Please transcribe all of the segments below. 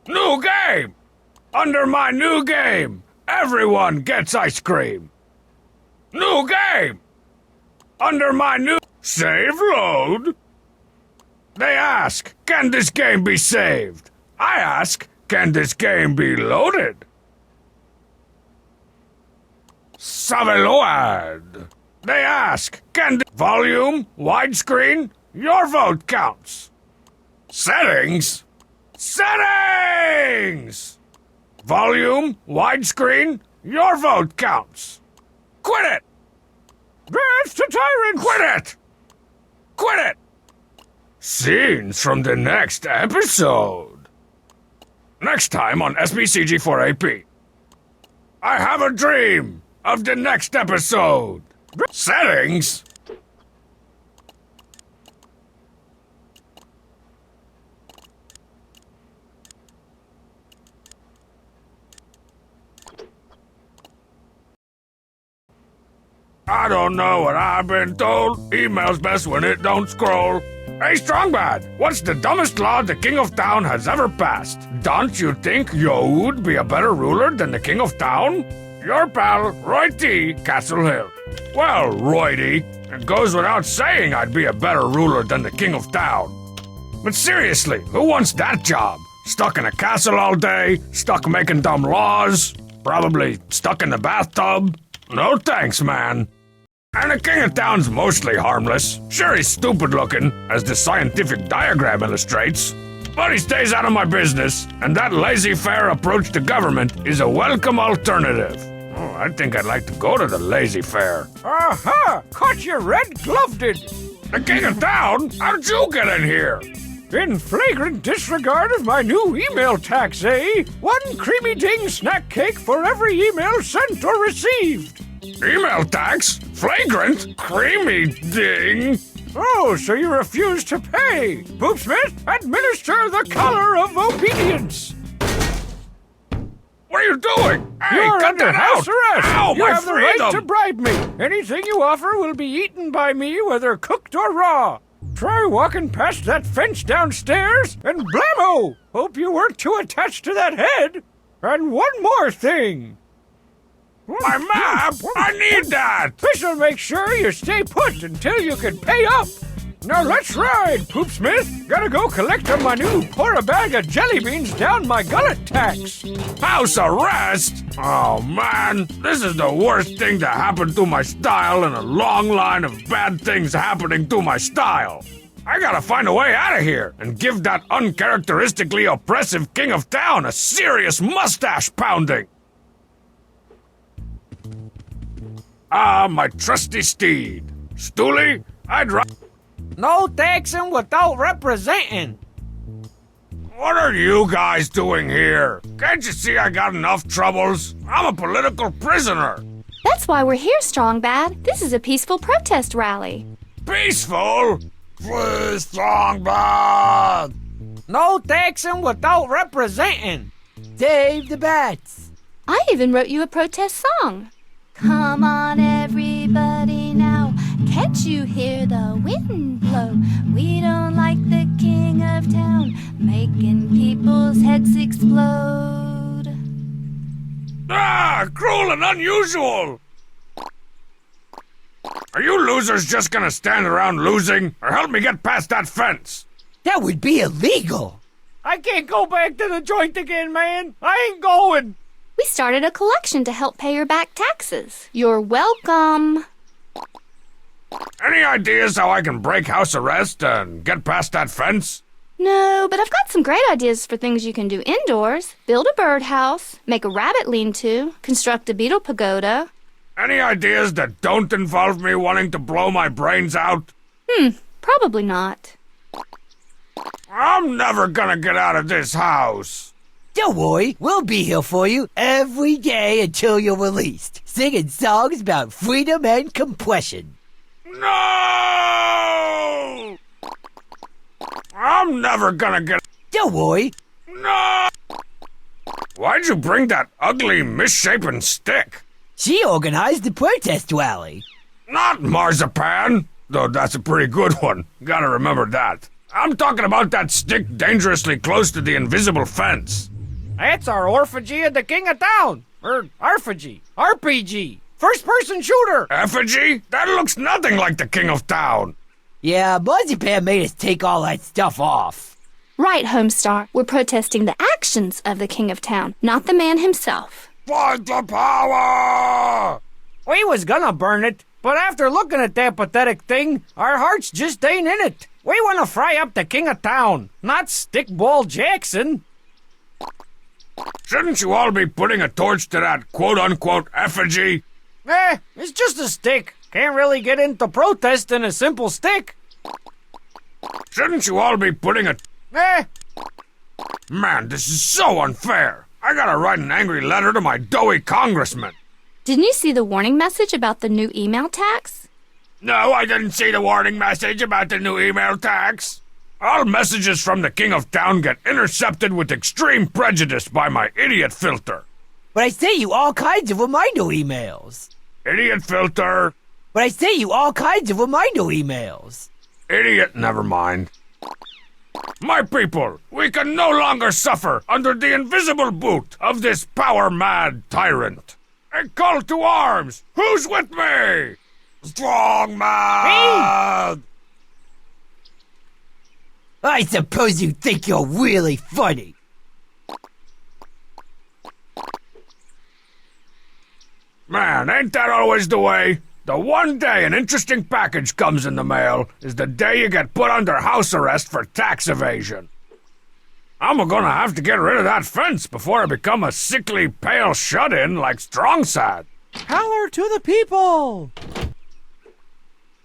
New game! Under my new game, everyone gets ice cream. New game! Under my new... Save load. They ask, can this game be saved? I ask, can this game be loaded? Saveload. They ask, can volume, widescreen, your vote counts. Settings? Settings! Volume, widescreen, your vote counts. Quit it! That's the tyrant! Quit it! Quit it! Scenes from the next episode. Next time on SBCG4AP. I have a dream of the next episode. Settings? I don't know what I've been told. Email's best when it don't scroll. Hey, Strongbad, what's the dumbest law the King of Town has ever passed? Don't you think you would be a better ruler than the King of Town? Your pal, Roy T. Castle Hill. Well, Roy D., it goes without saying I'd be a better ruler than the King of Town. But seriously, who wants that job? Stuck in a castle all day? Stuck making dumb laws? Probably stuck in the bathtub? No thanks, man. And the King of Town's mostly harmless. Sure, he's stupid looking, as the scientific diagram illustrates. But he stays out of my business, and that laissez-faire approach to government is a welcome alternative. Oh, I think I'd like to go to the laissez-faire. Aha! Caught you red-gloved! The King of Town? How'd you get in here? In flagrant disregard of my new email tax, eh? One creamy ding snack cake for every email sent or received. Email tax? Flagrant? Creamy ding? Oh, so you refuse to pay. Poopsmith, administer the collar of obedience. What are you doing? Hey, You're cut under that house out. arrest. Ow, You my have the right freedom. to bribe me. Anything you offer will be eaten by me, whether cooked or raw. Try walking past that fence downstairs, and blammo! Hope you weren't too attached to that head. And one more thing. My map? I need that. This'll make sure you stay put until you can pay up. Now let's ride, Poopsmith. Gotta go collect on my new pour a bag of jelly beans down my gullet tax. House arrest? Oh man, this is the worst thing to happen to my style in a long line of bad things happening to my style. I gotta find a way out of here and give that uncharacteristically oppressive King of Town a serious mustache pounding. Ah, my trusty steed. Stooley, I'd ride. No taxing without representing. What are you guys doing here? Can't you see I got enough troubles? I'm a political prisoner. That's why we're here, Strong Bad. This is a peaceful protest rally. Peaceful? Please, strong bad. No taxing without representing. Save the bats. I even wrote you a protest song. Come on, everybody now. Can't you hear the wind blow? We don't like the King of Town making people's heads explode. Ah, cruel and unusual. Are you losers just gonna stand around losing, or help me get past that fence? That would be illegal. I can't go back to the joint again, man. I ain't going. We started a collection to help pay your back taxes. You're welcome. Any ideas how I can break house arrest and get past that fence? No, but I've got some great ideas for things you can do indoors. Build a birdhouse, make a rabbit lean-to, construct a beetle pagoda. Any ideas that don't involve me wanting to blow my brains out? Probably not. I'm never gonna get out of this house. Don't worry, we'll be here for you every day until you're released, singing songs about freedom and compression. No! I'm never gonna get... Don't worry. No! Why'd you bring that ugly, misshapen stick? She organized the protest rally. Not marzipan, though that's a pretty good one. Gotta remember that. I'm talking about that stick dangerously close to the invisible fence. That's our orphagy of the King of Town. Or Arphagy. RPG. First-person shooter. Effigy? That looks nothing like the King of Town. Yeah, Marzipan made us take all that stuff off. Right, Homestar. We're protesting the actions of the King of Town, not the man himself. Fight the power! We was gonna burn it, but after looking at that pathetic thing, our hearts just ain't in it. We want to fry up the King of Town, not Stickball Jackson. Shouldn't you all be putting a torch to that quote-unquote effigy? It's just a stick. Can't really get into protest in a simple stick. Shouldn't you all be putting a... Man, this is so unfair. I gotta write an angry letter to my doughy congressman. Didn't you see the warning message about the new email tax? No, I didn't see the warning message about the new email tax. All messages from the King of Town get intercepted with extreme prejudice by my idiot filter. But I sent you all kinds of reminder emails. Idiot filter. But I sent you all kinds of reminder emails. Idiot, never mind. My people, we can no longer suffer under the invisible boot of this power-mad tyrant. A call to arms! Who's with me? Strong man! I suppose you think you're really funny. Man, ain't that always the way? The one day an interesting package comes in the mail is the day you get put under house arrest for tax evasion. I'm gonna have to get rid of that fence before I become a sickly, pale shut-in like Strongside. Power to the people!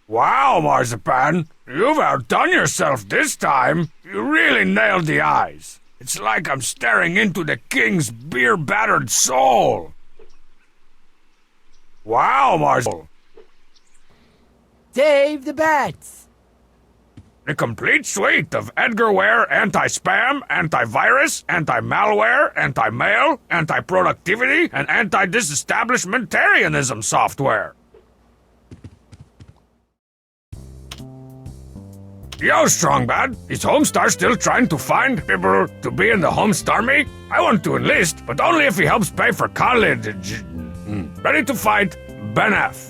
Wow, Marzipan, you've outdone yourself this time. You really nailed the eyes. It's like I'm staring into the king's beer-battered soul. Wow, Marzipan. Save the bats! The complete suite of Edgar Ware anti-spam, anti-virus, anti-malware, anti-mail, anti-productivity, and anti-disestablishmentarianism software. Yo, Strongbad, is Homestar still trying to find people to be in the Homestarmy? I want to enlist, but only if he helps pay for college. Ready to fight, Ben F.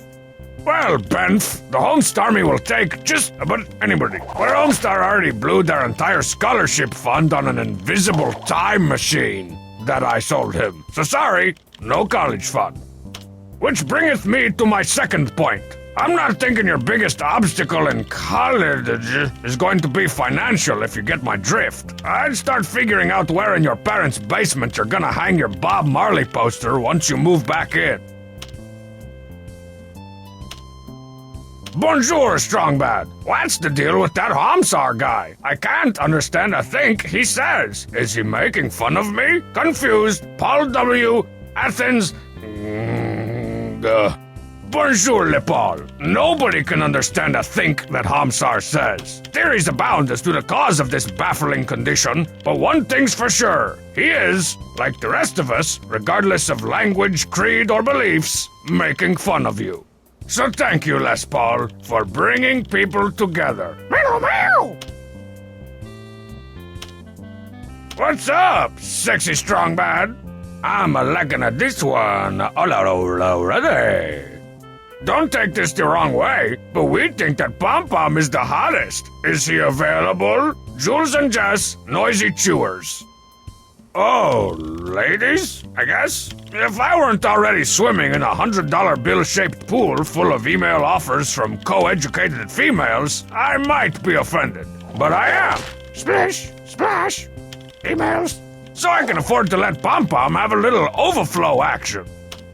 Well, Benf, the Homestarmy will take just about anybody. But Homestar already blew their entire scholarship fund on an invisible time machine that I sold him. So sorry, no college fund. Which bringeth me to my second point. I'm not thinking your biggest obstacle in college is going to be financial, if you get my drift. I'd start figuring out where in your parents' basement you're gonna hang your Bob Marley poster once you move back in. Bonjour, Strongbad. What's the deal with that Homsar guy? I can't understand a thing he says. Is he making fun of me? Confused. Paul W. Athens. Bonjour, Le Paul. Nobody can understand a think that Homsar says. Theories abound as to the cause of this baffling condition, but one thing's for sure. He is, like the rest of us, regardless of language, creed, or beliefs, making fun of you. So thank you, Les Paul, for bringing people together. Meow, meow! What's up, sexy strong bad? I'm a liking at this one already. Don't take this the wrong way, but we think that Pom Pom is the hottest. Is he available? Jules and Jess, noisy chewers. Oh, ladies, I guess? If I weren't already swimming in a $100 bill-shaped pool full of email offers from co-educated females, I might be offended. But I am. Splish, splash, emails. So I can afford to let Pom Pom have a little overflow action.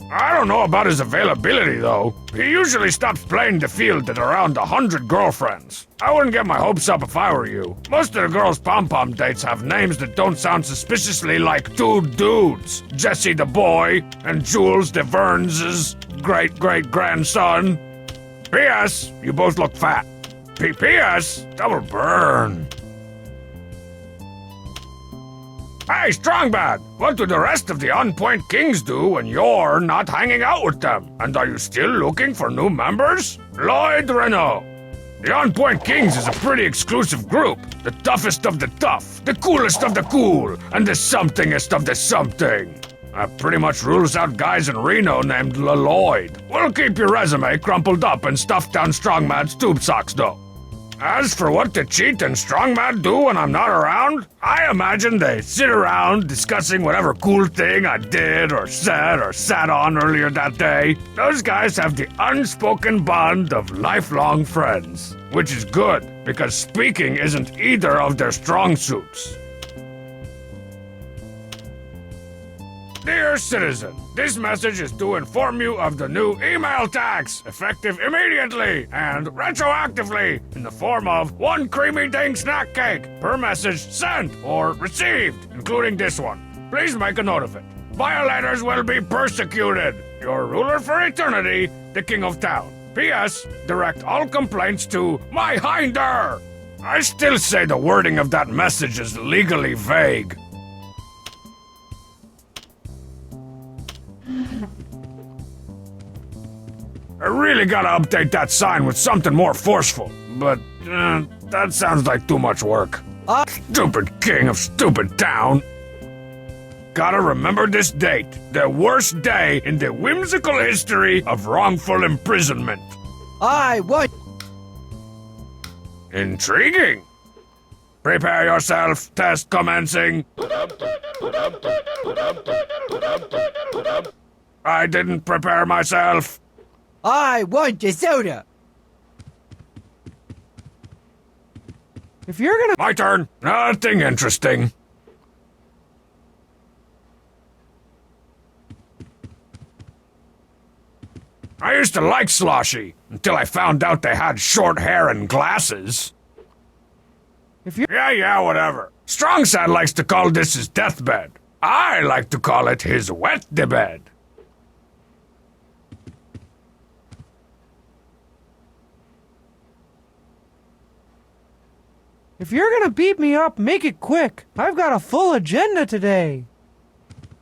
I don't know about his availability, though. He usually stops playing the field at around 100 girlfriends. I wouldn't get my hopes up if I were you. Most of the girls' pom-pom dates have names that don't sound suspiciously like two dudes. Jesse the boy, and Jules the Verns' great-great-grandson. P.S. You both look fat. P.S. Double burn. Hey, Strongbad, what do the rest of the On-Point Kings do when you're not hanging out with them? And are you still looking for new members? Lloyd Renault. The On Point Kings is a pretty exclusive group. The toughest of the tough, the coolest of the cool, and the somethingest of the something. That pretty much rules out guys in Reno named Lloyd. We'll keep your resume crumpled up and stuffed down Strongman's tube socks, though. As for what the Cheat and Strongman do when I'm not around, I imagine they sit around discussing whatever cool thing I did or said or sat on earlier that day. Those guys have the unspoken bond of lifelong friends, which is good because speaking isn't either of their strong suits. Dear citizen, this message is to inform you of the new email tax, effective immediately and retroactively in the form of 1 creamy ding snack cake per message sent or received, including this one. Please make a note of it. Violators will be persecuted. Your ruler for eternity, the King of Town. P.S. Direct all complaints to my hinder. I still say the wording of that message is legally vague. I really gotta update that sign with something more forceful, but that sounds like too much work. Stupid king of stupid town. Gotta remember this date, the worst day in the whimsical history of wrongful imprisonment. Intriguing. Prepare yourself, test commencing. I didn't prepare myself. I want a soda. If you're gonna... My turn. Nothing interesting. I used to like Sloshy, until I found out they had short hair and glasses. If you... Yeah, whatever. Strongside likes to call this his deathbed. I like to call it his wet-de-bed. If you're gonna beat me up, make it quick. I've got a full agenda today.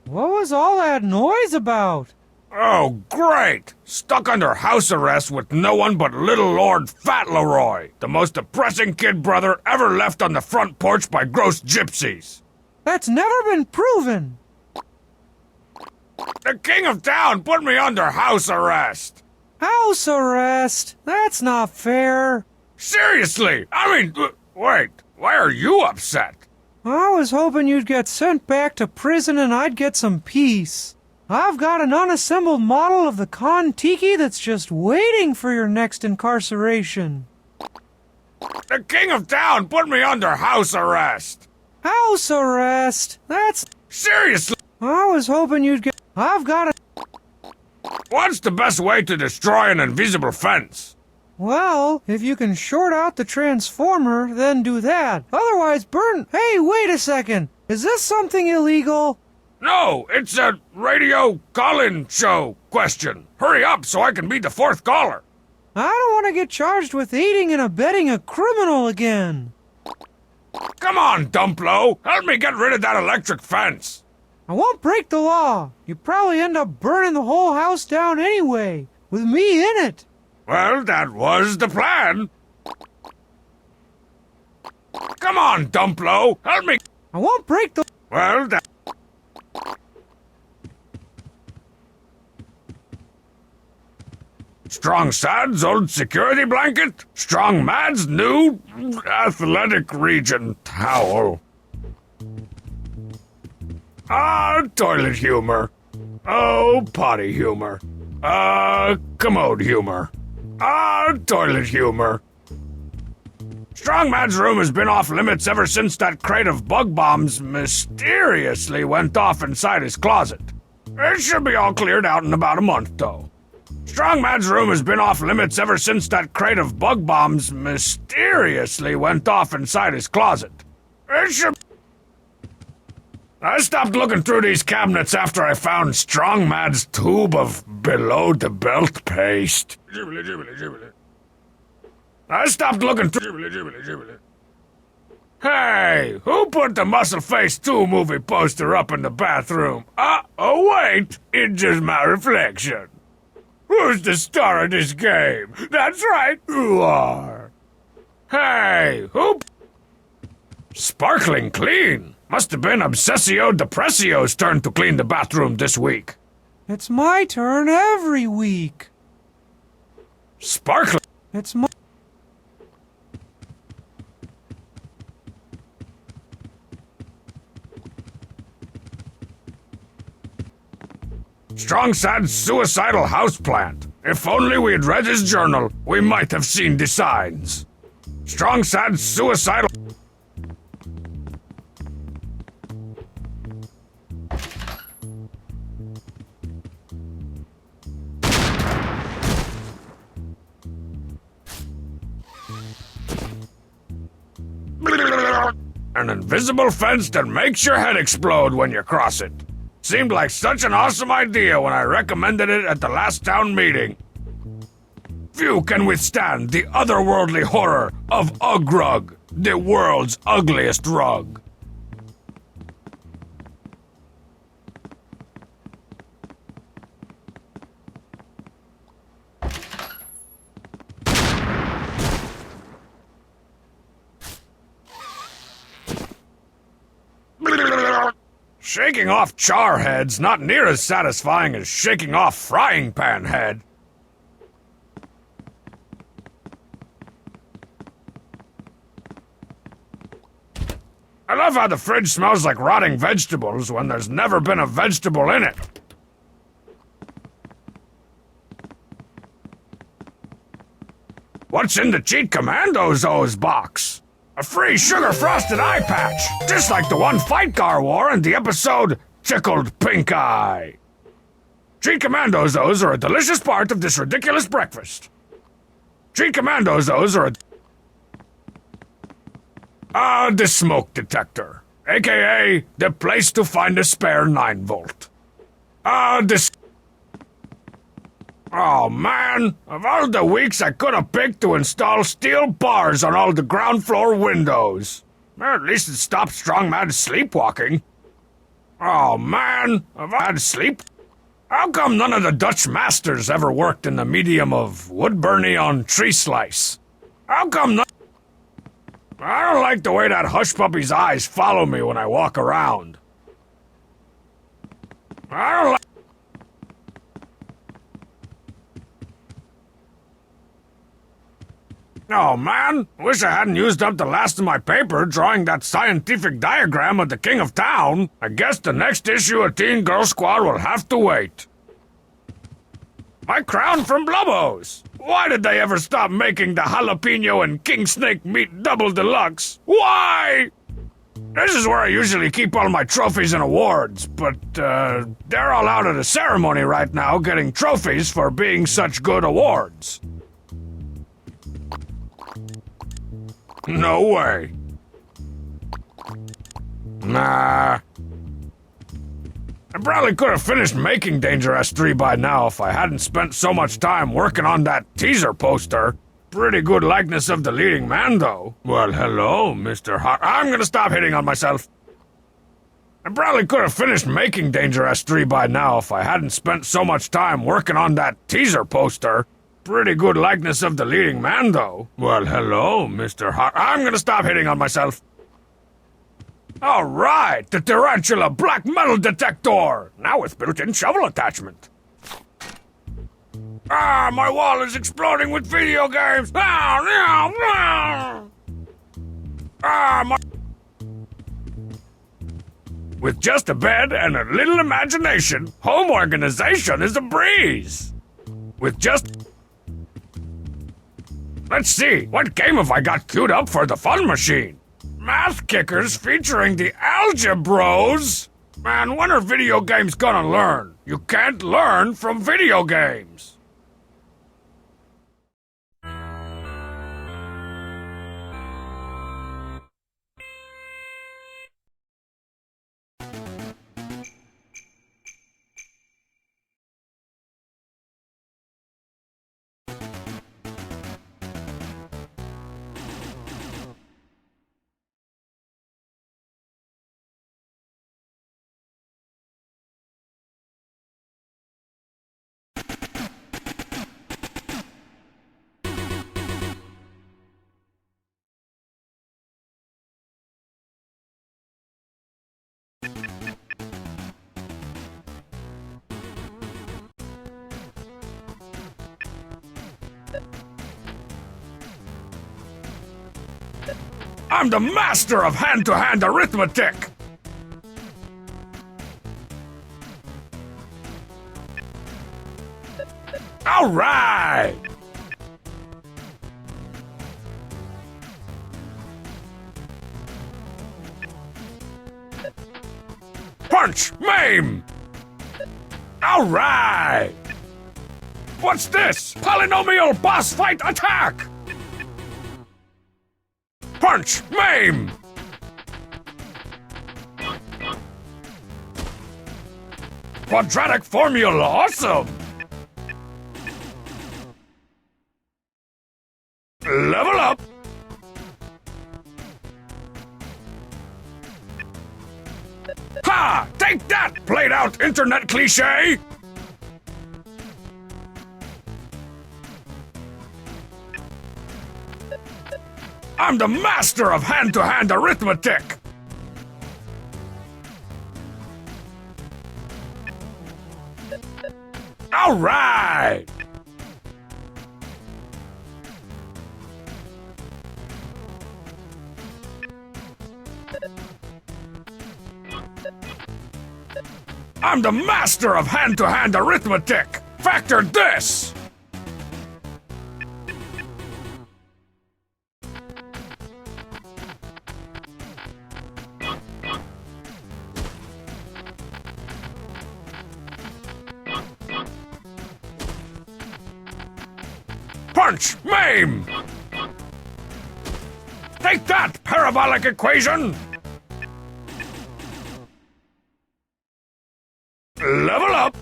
What was all that noise about? Oh, great! Stuck under house arrest with no one but Little Lord Fauntleroy, the most depressing kid brother ever left on the front porch by gross gypsies. That's never been proven. The King of Town put me under house arrest. House arrest? That's not fair. Seriously, I mean, wait, why are you upset? I was hoping you'd get sent back to prison and I'd get some peace. I've got an unassembled model of the Kon-Tiki that's just waiting for your next incarceration. The King of Town put me under house arrest. House arrest? That's... Seriously? I was hoping you'd get... I've got a... What's the best way to destroy an invisible fence? Well, if you can short out the transformer, then do that. Otherwise, burn... Hey, wait a second. Is this something illegal? No, it's a radio call-in show question. Hurry up so I can be the fourth caller. I don't want to get charged with aiding and abetting a criminal again. Come on, Dumplo. Help me get rid of that electric fence. I won't break the law. You probably end up burning the whole house down anyway, with me in it. Well, that was the plan. Come on, Dumplo. Help me. I won't break the... Well, that... Strong Sad's old security blanket? Strong Mad's new athletic region towel. Toilet humor. Potty humor. Commode humor. Toilet humor. Strong Mad's room has been off limits ever since that crate of bug bombs mysteriously went off inside his closet. It should be all cleared out in about a month, though. Strong Mad's room has been off limits ever since that crate of bug bombs mysteriously went off inside his closet. It should... I stopped looking through these cabinets after I found Strong Mad's tube of below-the-belt paste. I stopped looking through... Hey, who put the Muscle Face 2 movie poster up in the bathroom? Oh wait, it's just my reflection. Who's the star of this game? That's right, you are. Hey, who? Sparkling clean. Must have been Obsessio Depressio's turn to clean the bathroom this week. It's my turn every week. Sparkling. It's my... Strong sad suicidal houseplant. If only we had read his journal, we might have seen the signs. Strong sad suicidal... An invisible fence that makes your head explode when you cross it. Seemed like such an awesome idea when I recommended it at the last town meeting. Few can withstand the otherworldly horror of Ugrug, the world's ugliest rug. Shaking off char head's not near as satisfying as shaking off frying pan head. I love how the fridge smells like rotting vegetables when there's never been a vegetable in it. What's in the Cheat Commando's O's box? A free sugar-frosted eye patch, just like the one Fight Gar wore in the episode Tickled Pink Eye. Cheat Commando's O's are a delicious part of this ridiculous breakfast. Cheat Commando's O's are the smoke detector, aka the place to find a spare 9-volt. Oh man, of all the weeks I could have picked to install steel bars on all the ground floor windows. At least it stopped Strong Mad sleepwalking. Oh man, I've had sleep. How come none of the Dutch masters ever worked in the medium of wood burning on tree slice? How come none... I don't like the way that hush puppy's eyes follow me when I walk around. I don't like... Oh man, wish I hadn't used up the last of my paper drawing that scientific diagram of the King of Town. I guess the next issue of Teen Girl Squad will have to wait. My crown from Blubbo's. Why did they ever stop making the jalapeno and king snake meat double deluxe? Why? This is where I usually keep all my trophies and awards, but they're all out at a ceremony right now getting trophies for being such good awards. No way. Nah. I probably could have finished making Danger S3 by now if I hadn't spent so much time working on that teaser poster. Pretty good likeness of the leading man, though. Well, hello, Mr. Hot. I'm gonna stop hitting on myself. I probably could have finished making Danger S3 by now if I hadn't spent so much time working on that teaser poster. Pretty good likeness of the leading man, though. Well, hello, Mr. Hot. I'm gonna stop hitting on myself. All right, the Tarantula Black Metal Detector! Now with built-in shovel attachment. Ah, my wall is exploding with video games! My... With just a bed and a little imagination, home organization is a breeze! With just... Let's see, what game have I got queued up for the fun machine? Math Kickers featuring the Algebros? Man, when are video games gonna learn? You can't learn from video games. I'm the master of hand-to-hand arithmetic! All right! Punch! Maim! All right! What's this? Polynomial boss fight attack! Punch! Maim! Quadratic formula, awesome! Level up! Ha! Take that, played out internet cliche! I'm the master of hand-to-hand arithmetic! All right! I'm the master of hand-to-hand arithmetic! Factor this! Punch! Maim! Take that, parabolic equation! Level up!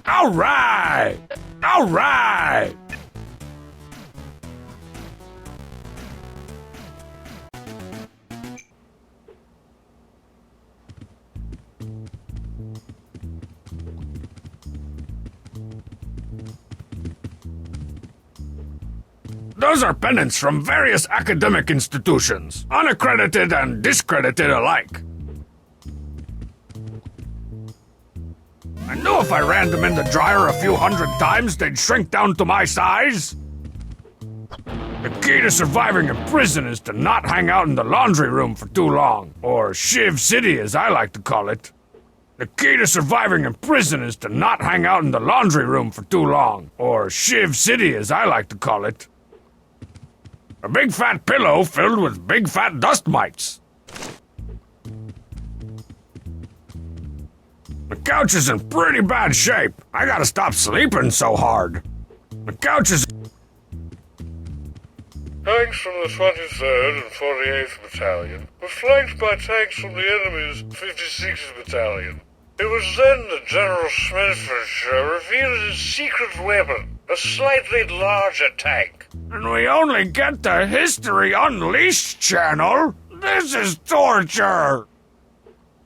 All right! All right! Those are pennants from various academic institutions, unaccredited and discredited alike. I knew if I ran them in the dryer a few hundred times, they'd shrink down to my size. The key to surviving in prison is to not hang out in the laundry room for too long, or Shiv City as I like to call it. The key to surviving in prison is to not hang out in the laundry room for too long, or Shiv City as I like to call it. A big fat pillow filled with big fat dust mites. The couch is in pretty bad shape. I gotta stop sleeping so hard. The couch is... Tanks from the 23rd and 48th Battalion were flanked by tanks from the enemy's 56th Battalion. It was then that General Smedford revealed his secret weapon, a slightly larger tank. And we only get the History Unleashed channel? This is torture!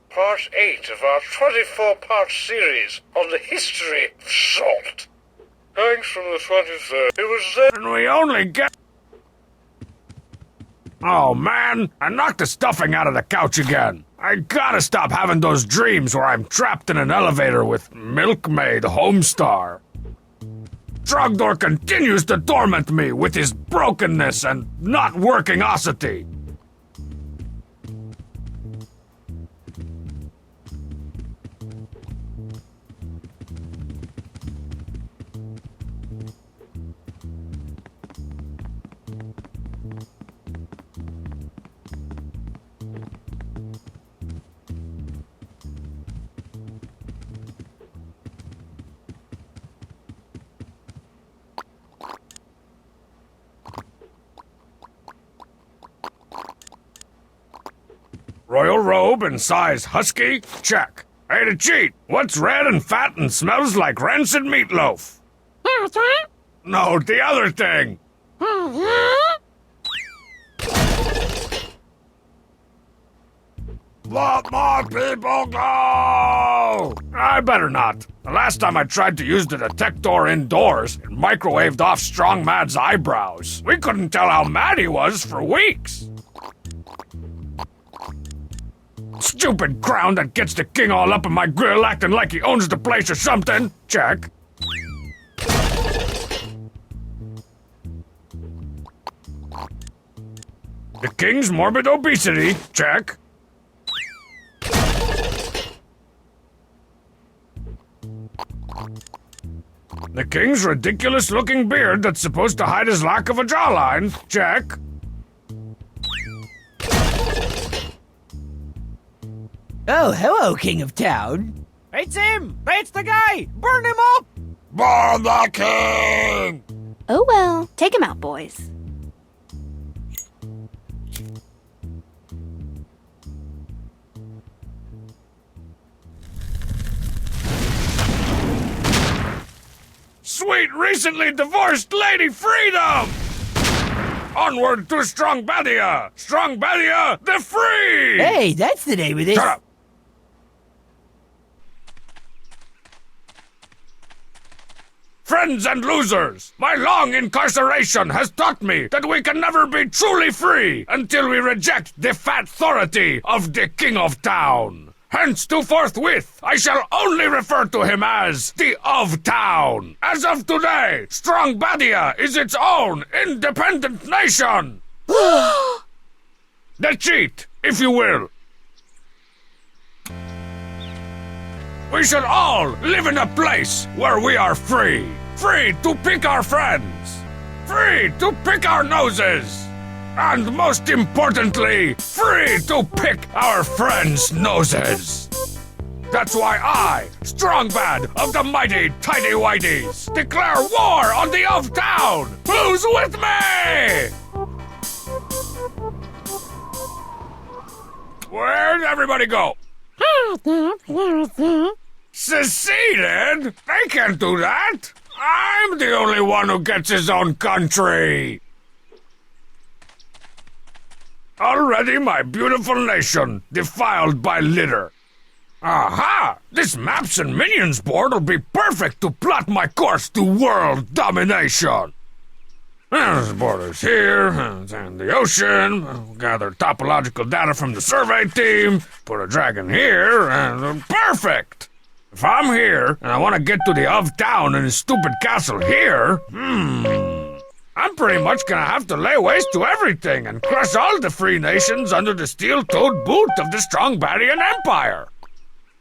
Part 8 of our 24-part series on the history of salt. Tanks from the 23rd. It was then... And we only get... Oh man, I knocked the stuffing out of the couch again. I gotta stop having those dreams where I'm trapped in an elevator with Milkmaid Homestar. Trogdor continues to torment me with his brokenness and not workingosity. Royal robe and size husky? Check. Hey, to cheat, what's red and fat and smells like rancid meatloaf? No, the other thing. Let my people go! I better not. The last time I tried to use the detector indoors, it microwaved off Strong Mad's eyebrows. We couldn't tell how mad he was for weeks. Stupid crown that gets the king all up in my grill acting like he owns the place or something. Check. The king's morbid obesity. Check. The king's ridiculous-looking beard that's supposed to hide his lack of a jawline. Check. Oh, hello, King of Town. It's him! It's the guy! Burn him up! Burn the king! Oh well, take him out, boys. Sweet, recently divorced Lady Freedom! Onward to Strongbadia! Strongbadia the Free! Hey, that's the name of this. Shut up! Friends and losers, my long incarceration has taught me that we can never be truly free until we reject the fat authority of the King of Town. Hence, to forthwith, I shall only refer to him as the of Town. As of today, Strongbadia is its own independent nation. The cheat, if you will. We should all live in a place where we are free. Free to pick our friends. Free to pick our noses. And most importantly, free to pick our friends' noses. That's why I, Strongbad of the mighty Tidy Whities, declare war on the of Town. Who's with me? Where'd everybody go? Seceded? They can't do that! I'm the only one who gets his own country! Already my beautiful nation defiled by litter. Aha! This Maps and Minions board will be perfect to plot my course to world domination! There's borders here, and the ocean. I'll gather topological data from the survey team. Put a dragon here, and perfect! If I'm here, and I want to get to the of Town and his stupid castle here, I'm pretty much gonna have to lay waste to everything and crush all the free nations under the steel-toed boot of the Strongbadian Empire.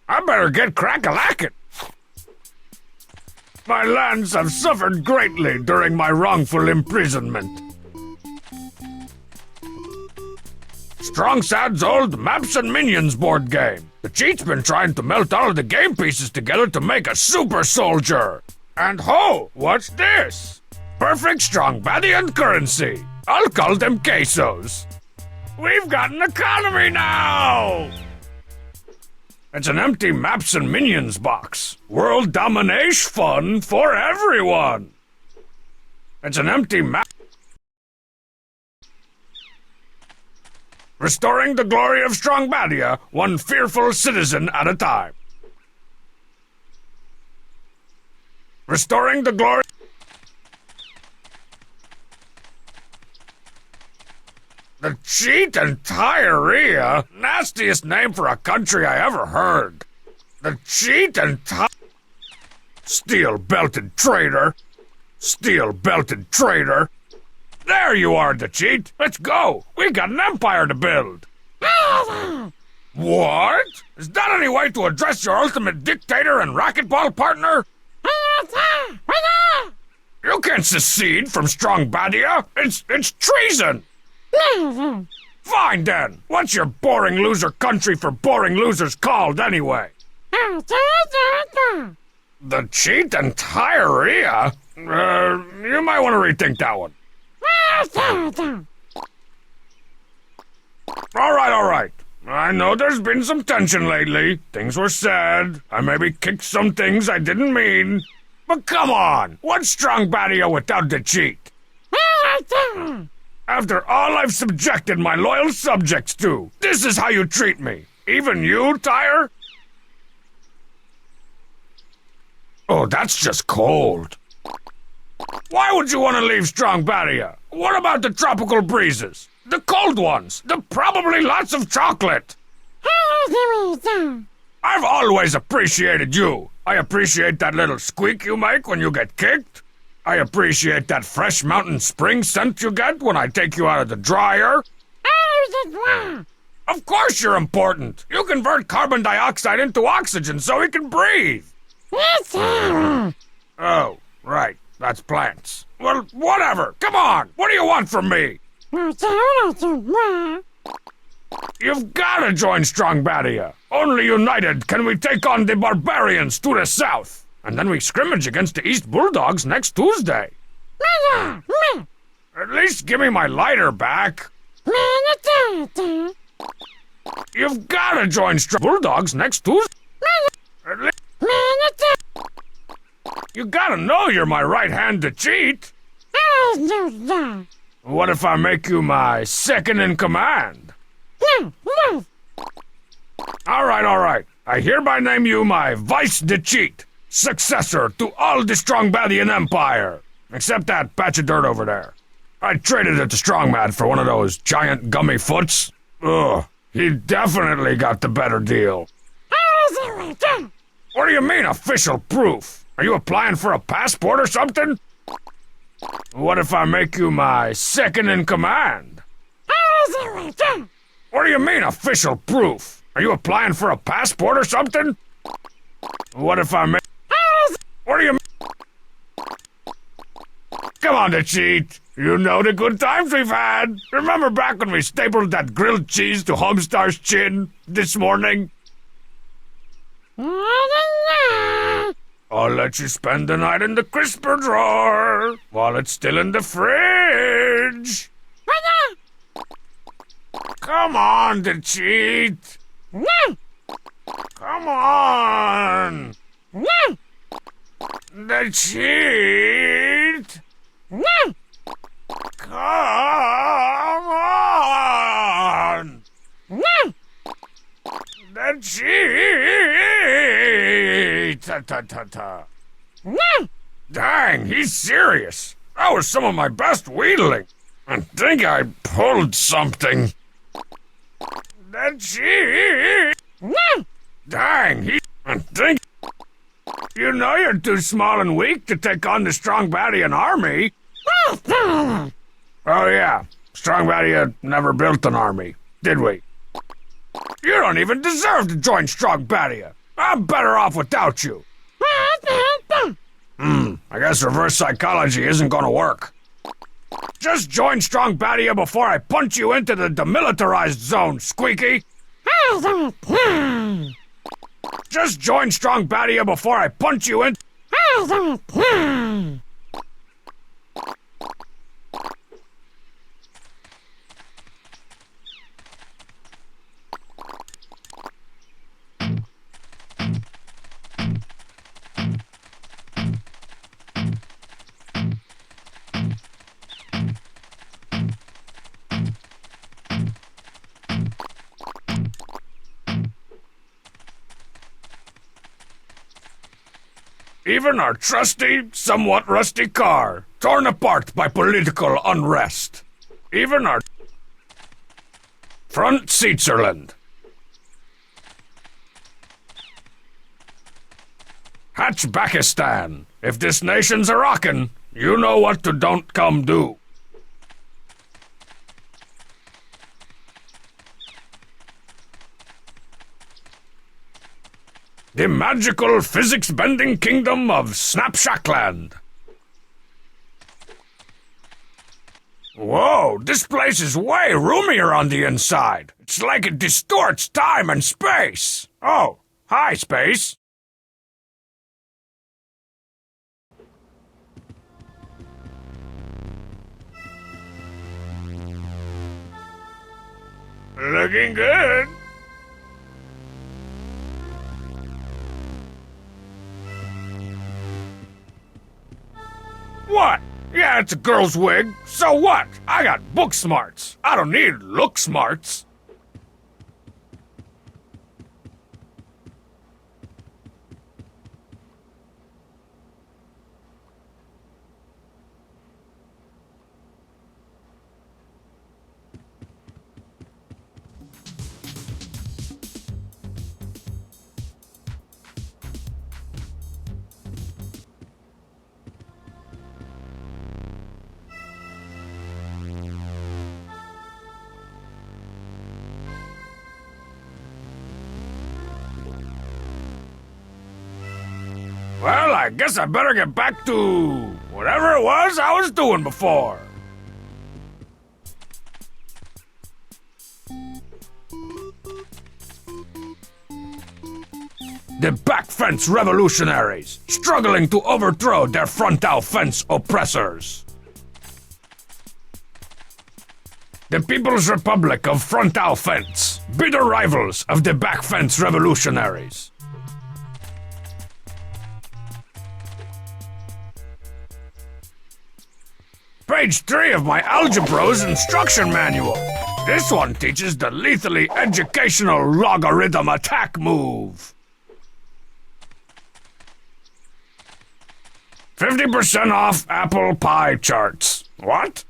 I better get crack-a-lackin'. My lands have suffered greatly during my wrongful imprisonment. Strongsad's old Maps and Minions board game. The cheat's been trying to melt all of the game pieces together to make a super soldier. And ho, what's this? Perfect Strongbadian currency. I'll call them quesos. We've got an economy now! It's an empty Maps and Minions box. World domination fun for everyone. It's an empty map. Restoring the glory of Strongbadia, one fearful citizen at a time. Restoring the glory... The cheat and diarrhea? Nastiest name for a country I ever heard. The cheat and Steel-belted traitor. Steel-belted traitor. There you are, the cheat. Let's go. We got an empire to build. What? Is that any way to address your ultimate dictator and racquetball partner? You can't secede from Strongbadia. It's treason. Fine then. What's your boring loser country for boring losers called anyway? The cheat and diarrhea? You might want to rethink that one. All right. I know there's been some tension lately. Things were said. I maybe kicked some things I didn't mean. But come on, what's Strongbadia without the cheat? After all I've subjected my loyal subjects to, this is how you treat me. Even you, Tyre? Oh, that's just cold. Why would you want to leave Strongbadia? What about the tropical breezes? The cold ones? The probably lots of chocolate? I've always appreciated you. I appreciate that little squeak you make when you get kicked. I appreciate that fresh mountain spring scent you get when I take you out of the dryer. Of course you're important. You convert carbon dioxide into oxygen so we can breathe. Oh, right. That's plants. Well, whatever. Come on. What do you want from me? You've gotta join Strongbadia. Only united can we take on the barbarians to the south. And then we scrimmage against the East Bulldogs next Tuesday. At least give me my lighter back. You've gotta join Bulldogs next Tuesday. You gotta know you're my right hand to cheat. What if I make you my second in command? All right. I hereby name you my vice de cheat, successor to all the Strongbadian Empire, except that patch of dirt over there. I traded it to Strongmad for one of those giant gummy foots. Ugh, he definitely got the better deal. What do you mean, official proof? Are you applying for a passport or something? What if I make you my second in command? What do you mean, official proof? Are you applying for a passport or something? What if I make... What do you mean? Come on, to cheat. You know the good times we've had. Remember back when we stapled that grilled cheese to Homestar's chin this morning? I'll let you spend the night in the crisper drawer while it's still in the fridge. Come on, to cheat. Come on. The cheat. Come on. The cheat. Ta. Dang, he's serious. That was some of my best wheedling. I think I pulled something. The cheat. Dang, I think... You know you're too small and weak to take on the Strongbadian army. Oh yeah, Strongbadian never built an army, did we? You don't even deserve to join Strongbadia. I'm better off without you. I guess reverse psychology isn't gonna work. Just join Strongbadia before I punch you into the demilitarized zone, Squeaky. Just join Strongbadia before I punch you in. Even our trusty, somewhat rusty car, torn apart by political unrest. Even our front Switzerland. Hatchbackistan. If this nation's a rockin', you know what to don't come do. The magical physics-bending kingdom of Snapshackland. Whoa, this place is way roomier on the inside. It's like it distorts time and space. Oh, hi, space. Looking good. What? Yeah, it's a girl's wig. So what? I got book smarts. I don't need look smarts. Well, I guess I better get back to whatever it was I was doing before. The back fence revolutionaries, struggling to overthrow their frontal fence oppressors. The People's Republic of Frontal Fence, bitter rivals of the back fence revolutionaries. Page 3 of my Algebra's instruction manual. This one teaches the lethally educational logarithm attack move. 50% off apple pie charts. What?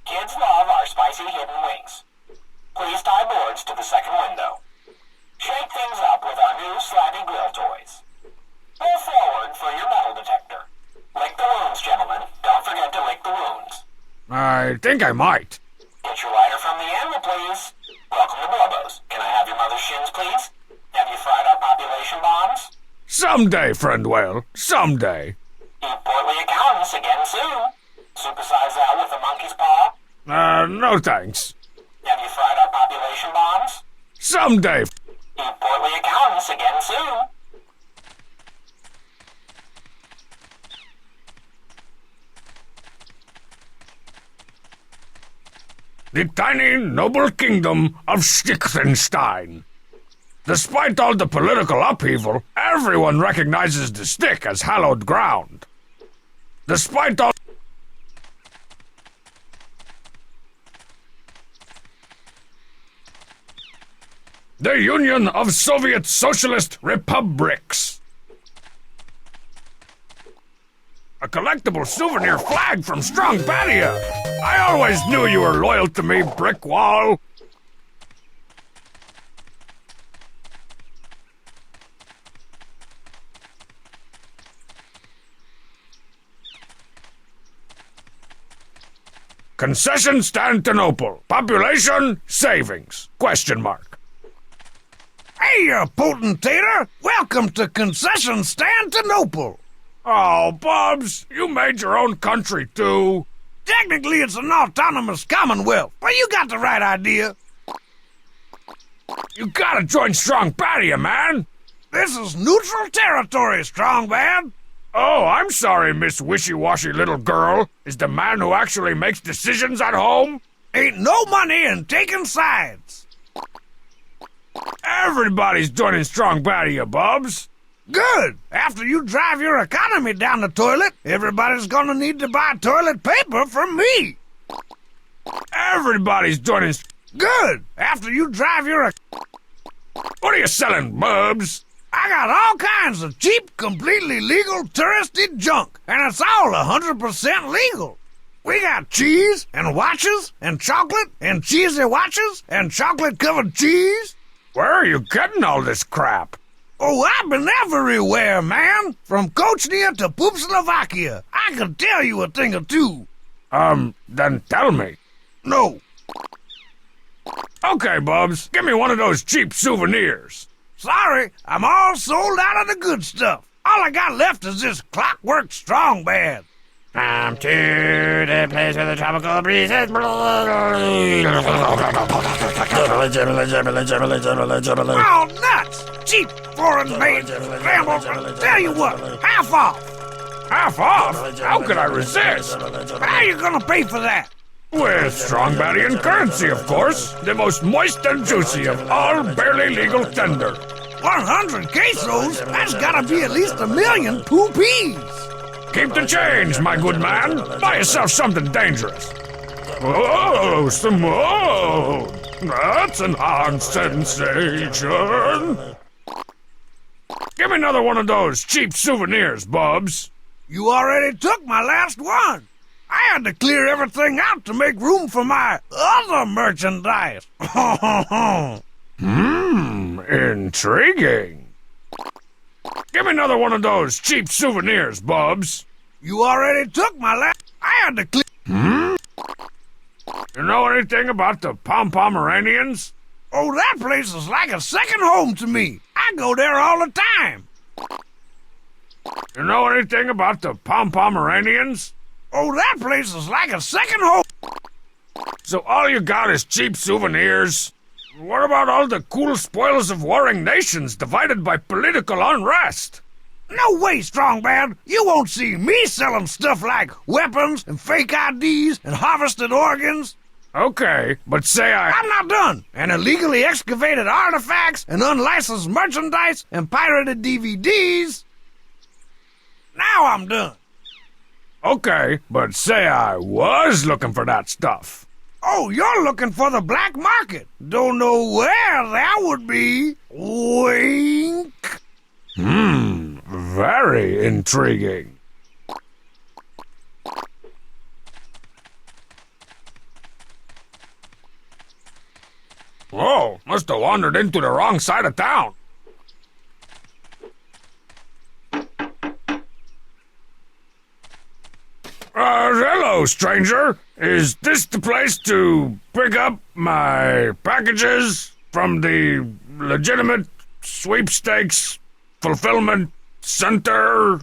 Kids love our spicy hidden wings. Please tie boards to the second window. Shake things up with our new Slappy Grill toys. Pull forward for your metal detector. Lick the wounds, gentlemen. Don't forget to lick the wounds. I think I might. Get your lighter from the animal, please. Welcome to Blubbo's. Can I have your mother's shins, please? Have you fried our population bombs? Someday, friend whale. Someday. Eat portly accountants again soon. Supersize that with a monkey's paw? No thanks. Have you fried our population bombs? Someday. Eat portly accountants again soon. The tiny, noble kingdom of Stichtenstein. Despite all the political upheaval, everyone recognizes the stick as hallowed ground. Despite all... The Union of Soviet Socialist Republics. A collectible souvenir flag from Strong Badia. I always knew you were loyal to me, brick wall. Concession Constantinople. Population savings. Question mark. Hey, potentator! Welcome to Concession Constantinople! Oh, Bubs, you made your own country, too. Technically, it's an autonomous commonwealth, but you got the right idea. You gotta join Strong Badia, man. This is neutral territory, Strong Bad. Oh, I'm sorry, Miss Wishy-Washy Little Girl. Is the man who actually makes decisions at home? Ain't no money in taking sides. Everybody's joining Strong Badia, Bubs. Good. After you drive your economy down the toilet, everybody's gonna need to buy toilet paper from me. Everybody's joining... Good. After you drive your... What are you selling, Bubs? I got all kinds of cheap, completely legal touristy junk, and it's all 100% legal. We got cheese, and watches, and chocolate, and cheesy watches, and chocolate-covered cheese. Where are you getting all this crap? Oh, I've been everywhere, man. From Kochnia to Poopslovakia. I can tell you a thing or two. Then tell me. No. Okay, Bubs, give me one of those cheap souvenirs. Sorry, I'm all sold out of the good stuff. All I got left is this Clockwork Strong Bad. Come to the place where the tropical breezes blow. Oh, nuts! Cheap, foreign-made scramble. Tell you what, half off. Half off? How could I resist? How you gonna pay for that? With Strong Badian currency, of course. The most moist and juicy of all barely legal tender. 100 pesos? That's gotta be at least 1,000,000 poopies. Keep the change, my good man. Buy yourself something dangerous. Oh, Simone. That's an odd sensation. Give me another one of those cheap souvenirs, Bubs. You already took my last one. I had to clear everything out to make room for my other merchandise. Intriguing. Give me another one of those cheap souvenirs, Bubs. You already took my last... I had to clear... You know anything about the Pomeranians? Oh, that place is like a second home to me. I go there all the time. You know anything about the Pomeranians? Oh, that place is like a second home. So all you got is cheap souvenirs? What about all the cool spoils of warring nations divided by political unrest? No way, Strong Bad. You won't see me selling stuff like weapons and fake IDs and harvested organs. Okay, but say I'm not done. And illegally excavated artifacts and unlicensed merchandise and pirated DVDs. Now I'm done. Okay, but say I was looking for that stuff. Oh, you're looking for the black market. Don't know where that would be. Wink. Very intriguing. Oh, must have wandered into the wrong side of town. Hello, stranger. Is this the place to pick up my packages from the legitimate sweepstakes fulfillment center?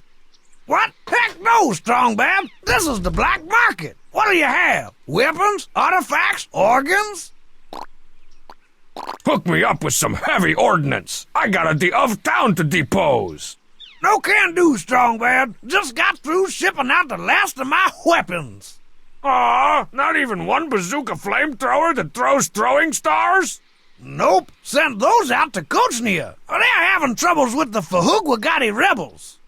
What? Heck no, Strong Bad. This is the black market. What do you have? Weapons? Artifacts? Organs? Hook me up with some heavy ordnance. I got of town to depose. No can do, Strong Bad. Just got through shipping out the last of my weapons. Aw, not even one bazooka flamethrower that throws throwing stars? Nope. Sent those out to Kochnia. They're having troubles with the Fahuguagati rebels.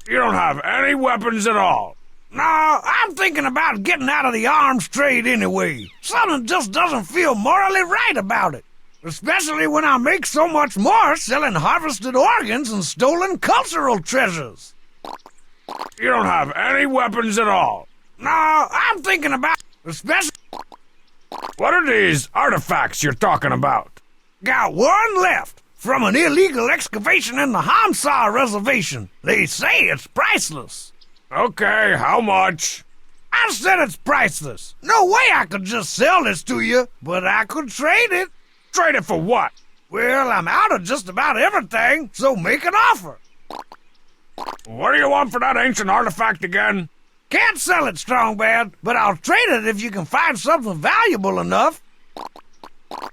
You don't have any weapons at all. No, I'm thinking about getting out of the arms trade anyway. Something just doesn't feel morally right about it. Especially when I make so much more selling harvested organs and stolen cultural treasures. You don't have any weapons at all. No, I'm thinking about... Especially... What are these artifacts you're talking about? Got one left. From an illegal excavation in the Hamsa Reservation. They say it's priceless. Okay, how much? I said it's priceless. No way I could just sell this to you, but I could trade it. Trade it for what? Well, I'm out of just about everything, so make an offer. What do you want for that ancient artifact again? Can't sell it, Strong Bad, but I'll trade it if you can find something valuable enough.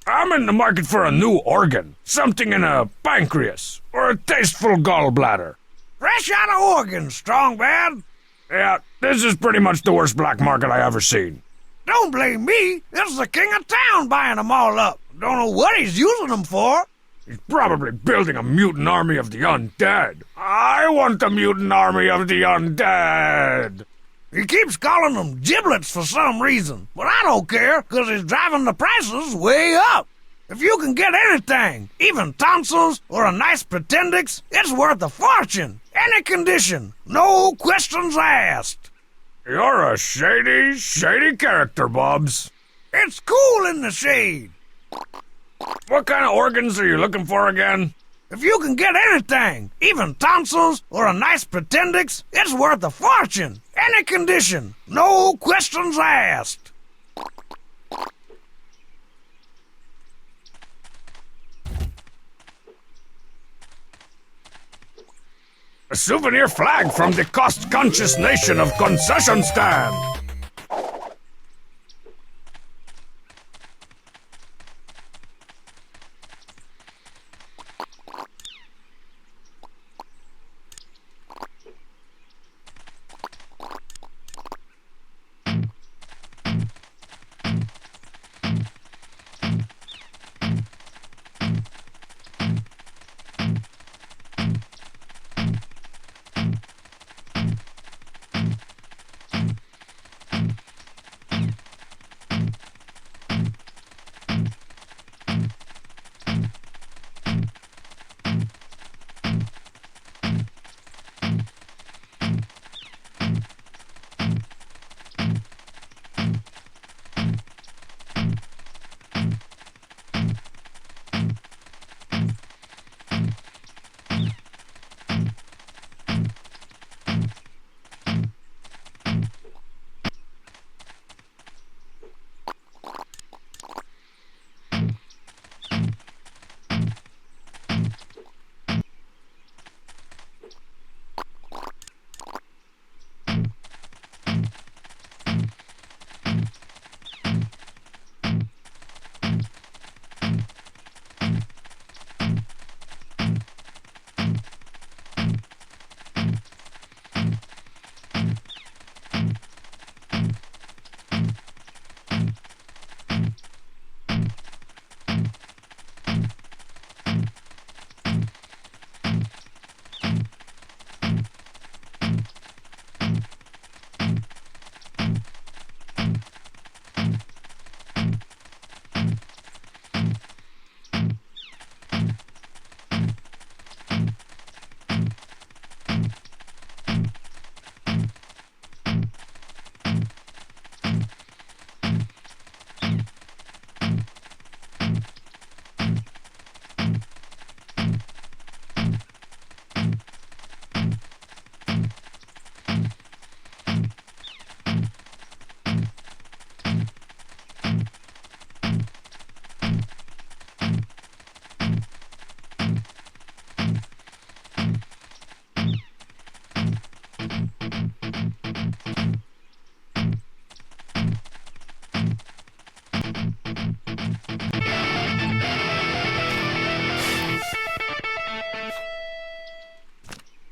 I'm in the market for a new organ. Something in a pancreas, or a tasteful gallbladder. Fresh out of organs, Strong Bad. Yeah, this is pretty much the worst black market I ever seen. Don't blame me. It's the king of town buying them all up. Don't know what he's using them for. He's probably building a mutant army of the undead. I want the mutant army of the undead. He keeps calling them giblets for some reason, but I don't care, because he's driving the prices way up. If you can get anything, even tonsils or a nice pretendix, it's worth a fortune. Any condition, no questions asked. You're a shady, shady character, Bubs. It's cool in the shade. What kind of organs are you looking for again? If you can get anything, even tonsils or a nice pretendix, it's worth a fortune. Any condition, no questions asked. A souvenir flag from the cost-conscious nation of Concession Stand.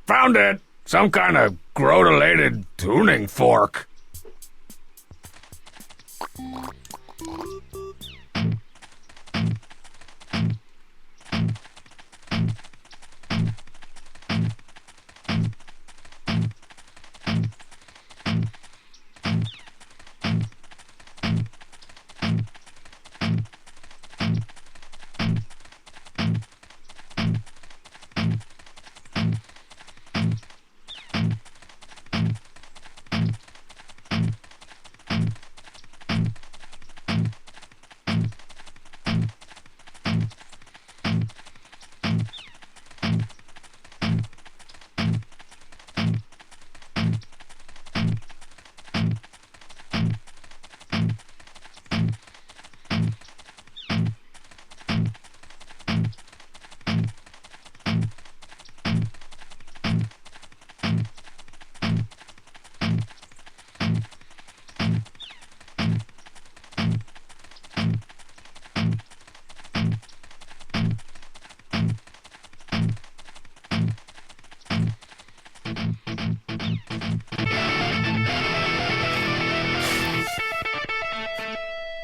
Found it. Some kind of grotelated tuning fork.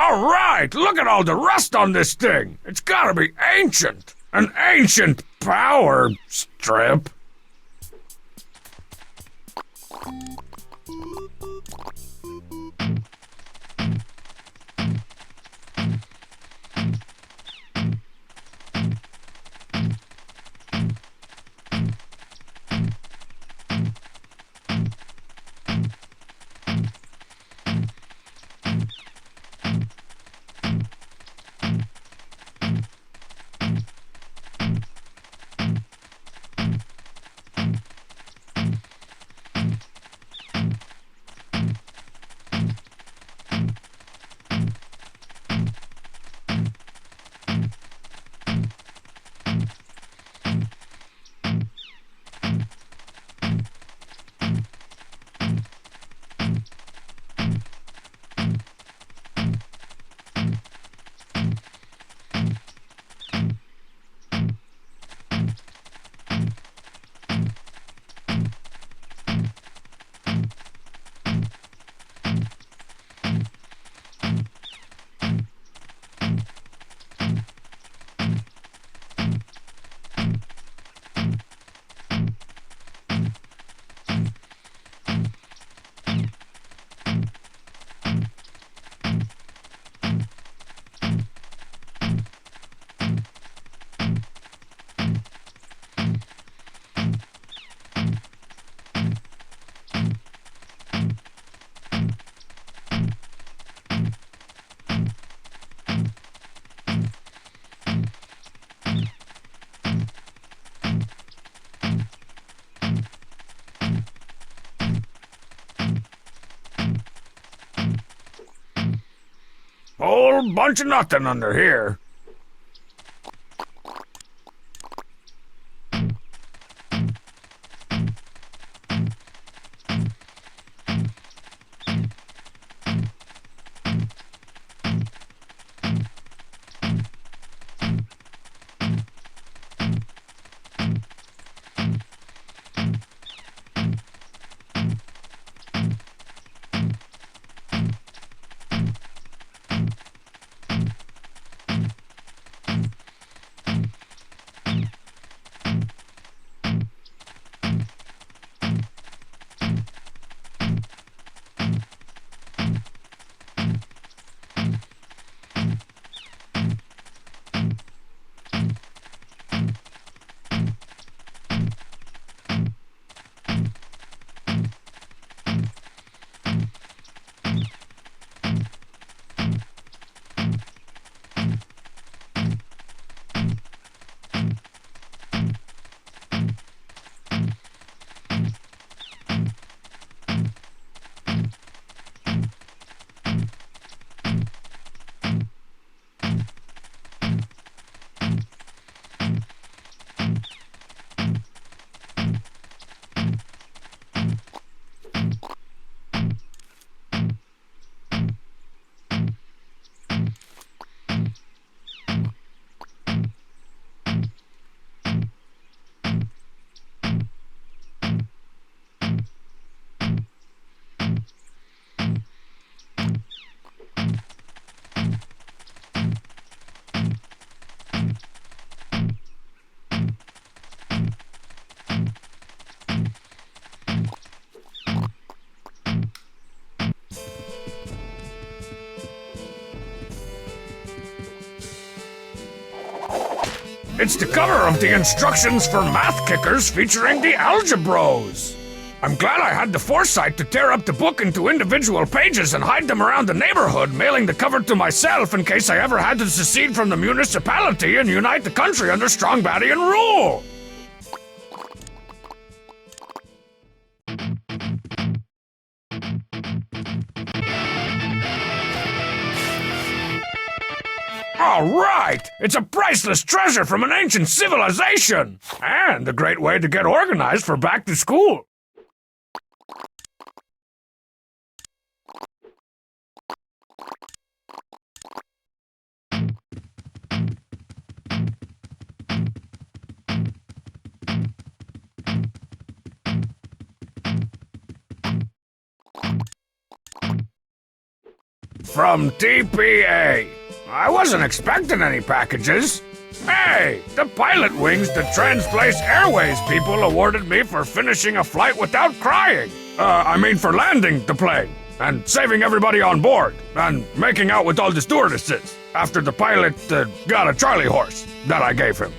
All right, look at all the rust on this thing. It's gotta be ancient. An ancient power strip. Whole bunch of nothing under here. It's the cover of the instructions for math kickers featuring the algebros. I'm glad I had the foresight to tear up the book into individual pages and hide them around the neighborhood, mailing the cover to myself in case I ever had to secede from the municipality and unite the country under Strongbaddian rule. All right! It's a priceless treasure from an ancient civilization! And a great way to get organized for back to school. From TPA. I wasn't expecting any packages. Hey, the pilot wings the Transplace Airways people awarded me for finishing a flight without crying. For landing the plane and saving everybody on board and making out with all the stewardesses after the pilot got a Charlie horse that I gave him.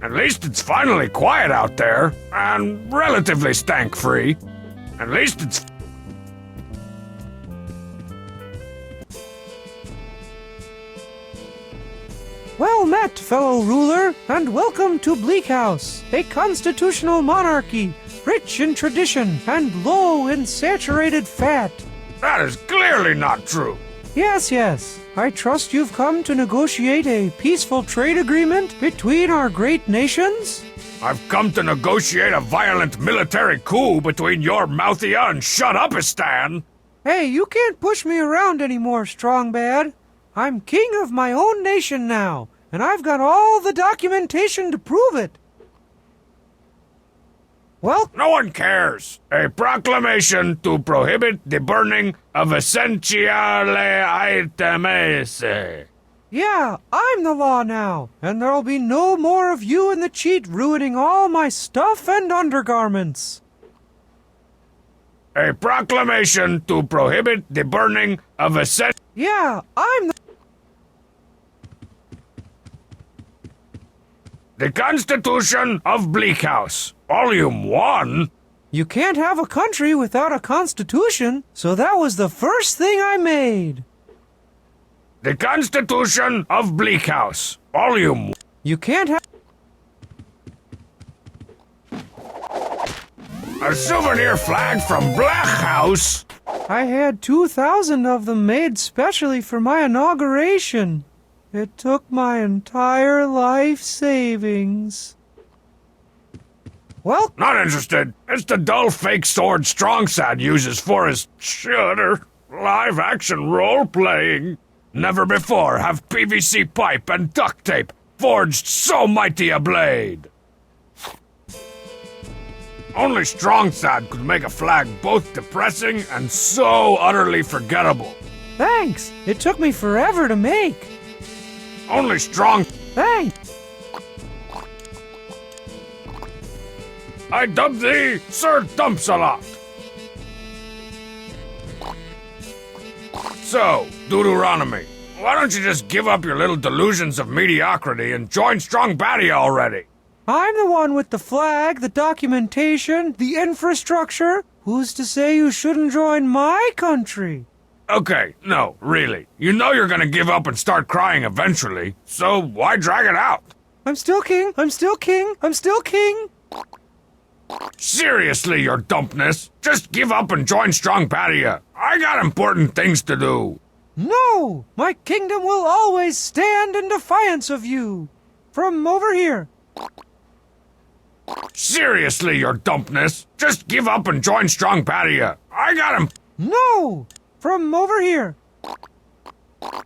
At least it's finally quiet out there, and relatively stank-free. At least it's... Well met, fellow ruler, and welcome to Bleak House, a constitutional monarchy, rich in tradition and low in saturated fat. That is clearly not true. Yes. I trust you've come to negotiate a peaceful trade agreement between our great nations? I've come to negotiate a violent military coup between your Mouthia and Shut-Upistan. Hey, you can't push me around anymore, Strongbad. I'm king of my own nation now, and I've got all the documentation to prove it. Well, no one cares. A proclamation to prohibit the burning of essentiale items. Yeah, I'm the law now, and there'll be no more of you and the cheat ruining all my stuff and undergarments. A proclamation to prohibit the burning of Yeah, I'm the Constitution of Bleak House, Volume 1. You can't have a country without a constitution, so that was the first thing I made. The Constitution of Bleak House, Volume 1. You can't have... A souvenir flag from Black House? I had 2,000 of them made specially for my inauguration. It took my entire life savings. Well, not interested. It's the dull fake sword Strongsad uses for his shudder live-action role-playing. Never before have PVC pipe and duct tape forged so mighty a blade. Only Strongsad could make a flag both depressing and so utterly forgettable. Thanks. It took me forever to make. Only strong... Thanks. I dub thee Sir Dumpsalot. So, Deuteronomy, why don't you just give up your little delusions of mediocrity and join Strongbaddia already? I'm the one with the flag, the documentation, the infrastructure. Who's to say you shouldn't join my country? Okay, no, really. You know you're gonna give up and start crying eventually, so why drag it out? I'm still king. I'm still king. I'm still king. Seriously, your dumpness. Just give up and join Strong Patia. I got important things to do. No! My kingdom will always stand in defiance of you. From over here. Seriously, your dumpness. Just give up and join Strong Patia. I got him. No! From over here.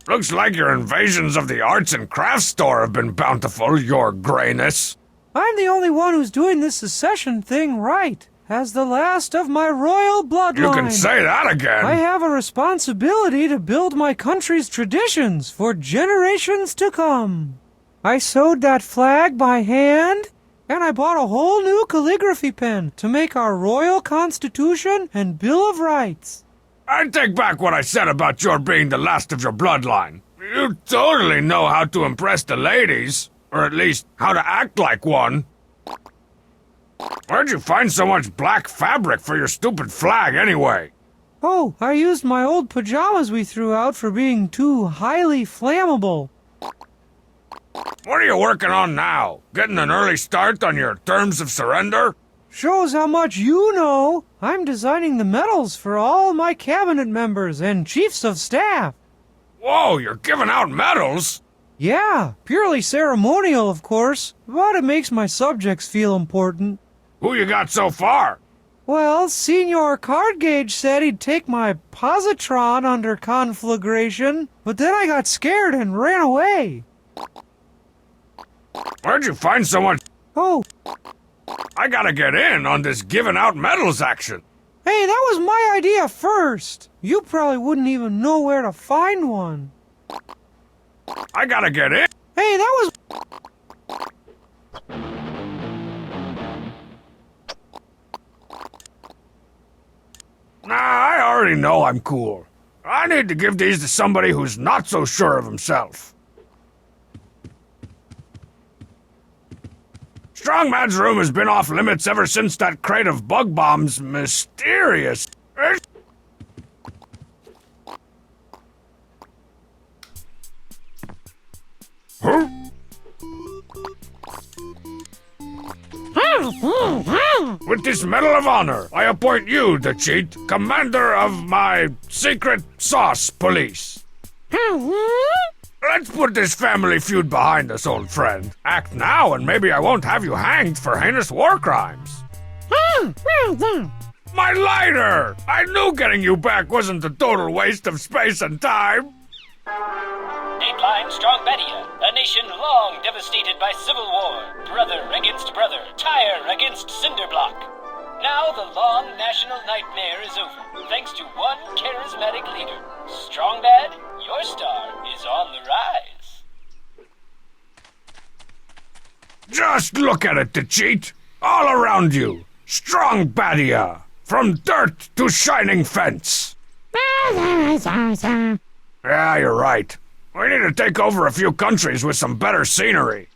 Looks like your invasions of the arts and crafts store have been bountiful, your grayness. I'm the only one who's doing this secession thing right. As the last of my royal bloodline. You can say that again. I have a responsibility to build my country's traditions for generations to come. I sewed that flag by hand, and I bought a whole new calligraphy pen to make our royal constitution and Bill of Rights. I take back what I said about your being the last of your bloodline. You totally know how to impress the ladies, or at least how to act like one. Where'd you find so much black fabric for your stupid flag, anyway? Oh, I used my old pajamas we threw out for being too highly flammable. What are you working on now? Getting an early start on your terms of surrender? Shows how much you know. I'm designing the medals for all my cabinet members and chiefs of staff. Whoa, you're giving out medals? Yeah, purely ceremonial, of course, but it makes my subjects feel important. Who you got so far? Well, Senior Cardgage said he'd take my positron under conflagration, but then I got scared and ran away. Where'd you find so much? Oh, I gotta get in on this giving out medals action. hey, that was my idea first. You probably wouldn't even know where to find one. I gotta get in. Hey, that was... Nah, I already know I'm cool. I need to give these to somebody who's not so sure of himself. Strongman's room has been off limits ever since that crate of bug bombs mysterious... Huh? With this Medal of Honor, I appoint you, the cheat, commander of my secret sauce police. Let's put this family feud behind us, old friend. Act now, and maybe I won't have you hanged for heinous war crimes. My lighter! I knew getting you back wasn't a total waste of space and time. Dateline Strongbedia, a nation long devastated by civil war, brother against brother, tire against cinderblock. Now the long national nightmare is over, thanks to one charismatic leader. Strongbad, your star is on the rise. Just look at it, the cheat. All around you. Strong Badia. From dirt to shining fence. Yeah, you're right. We need to take over a few countries with some better scenery.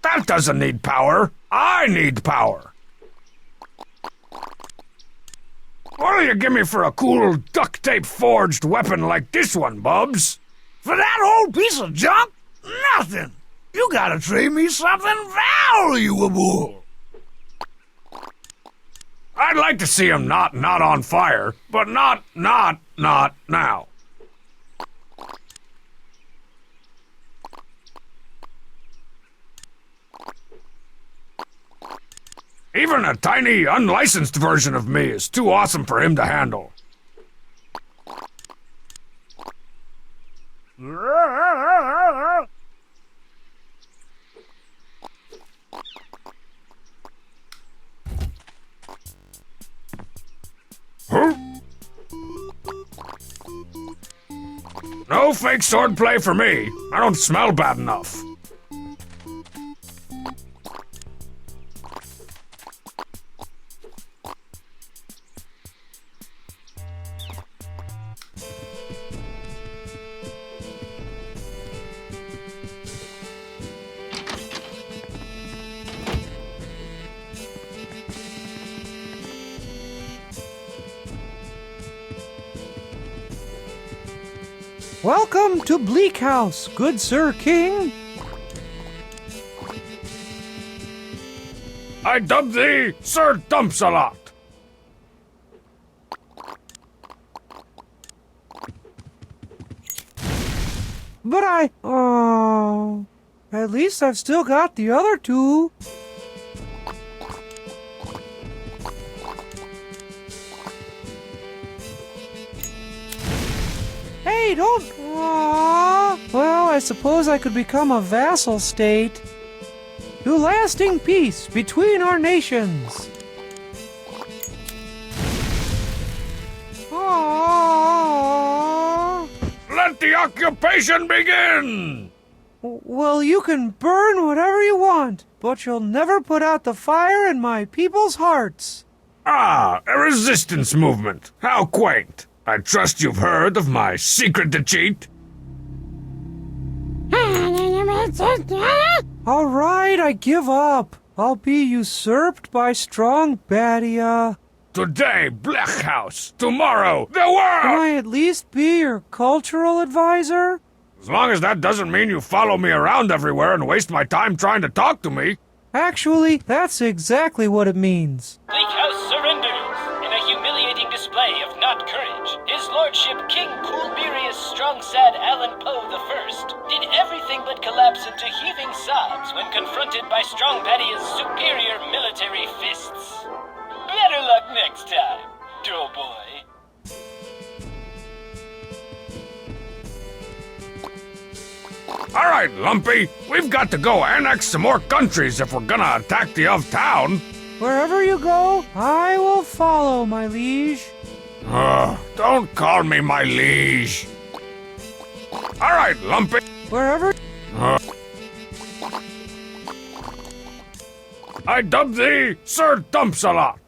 That doesn't need power. I need power. What'll you give me for a cool duct tape forged weapon like this one, Bubs? For that old piece of junk? Nothing. You gotta trade me something valuable. I'd like to see him not on fire, but not now. Even a tiny, unlicensed version of me is too awesome for him to handle. Huh? No fake swordplay for me. I don't smell bad enough. Welcome to Bleak House, good Sir King. I dub thee Sir Dumps-a-lot. But oh, at least I've still got the other two. Hey, don't... Well, I suppose I could become a vassal state. To lasting peace between our nations. Let the occupation begin! Well, you can burn whatever you want, but you'll never put out the fire in my people's hearts. Ah, a resistance movement. How quaint. I trust you've heard of my secret to cheat. All right, I give up. I'll be usurped by strong Badia. Today, Black House. Tomorrow, the Can world! I at least be your cultural advisor? As long as that doesn't mean you follow me around everywhere and waste my time trying to talk to me. Actually, that's exactly what it means. Bleak House surrenders in a humiliating display of not courage. His lordship King Coolberius Strongsad Alan Poe the First did everything but collapse into heaving sobs when confronted by Strong Badia's superior military fists. Better luck next time, doughboy. All right, Lumpy. We've got to go annex some more countries if we're gonna attack the of town. Wherever you go, I will follow, my liege. Don't call me my liege. All right, Lumpy. Wherever... I dub thee Sir Dumps-a-lot.